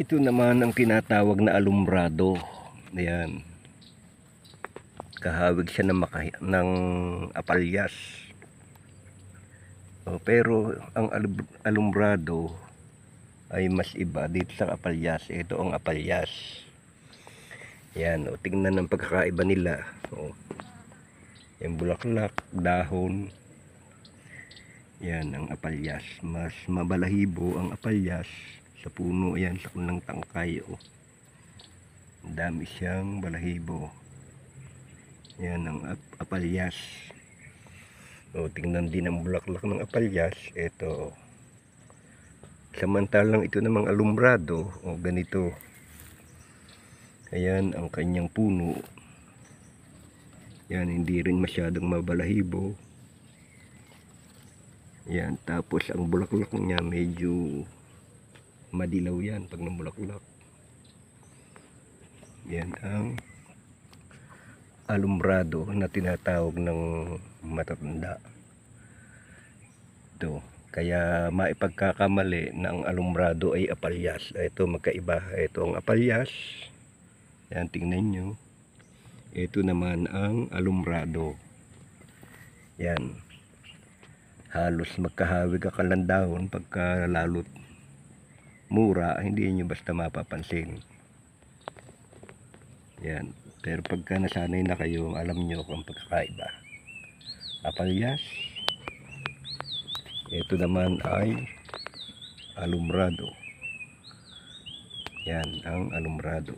Ito naman ang tinatawag na alumbrado. Ayan. Kahawig siya ng apalyas. Pero ang alumbrado ay mas iba dito sa apalyas. Ito ang apalyas. Ayan. Tingnan ang pagkakaiba nila. Yung bulaklak, dahon. Yan ang apalyas. Mas mabalahibo ang apalyas sa puno. Yan sa kunang tangkay. Ang dami siyang balahibo. Yan ang apalyas. Tingnan din ang bulaklak ng apalyas. Ito. Samantalang ito namang alumbrado. Ganito. Ayan ang kanyang puno. Yan, hindi rin masyadong mabalahibo. Yan, tapos ang bulaklak niya medyo madilaw yan pag nabulaklak. Yan ang alumbrado na tinatawag ng matatanda. Ito, kaya maipagkakamali na ang alumbrado ay apalyas. Ito magkaiba. Ito ang apalyas. Yan, tingnan nyo. Ito naman ang alumbrado. Yan. Halos magkahawig ka lang dahon pagka lalot mura, hindi nyo basta mapapansin. Yan. Pero pagka nasanay na kayo, alam nyo kung pagkakaiba. Apalyas. Ito naman ay alumbrado. Yan ang alumbrado.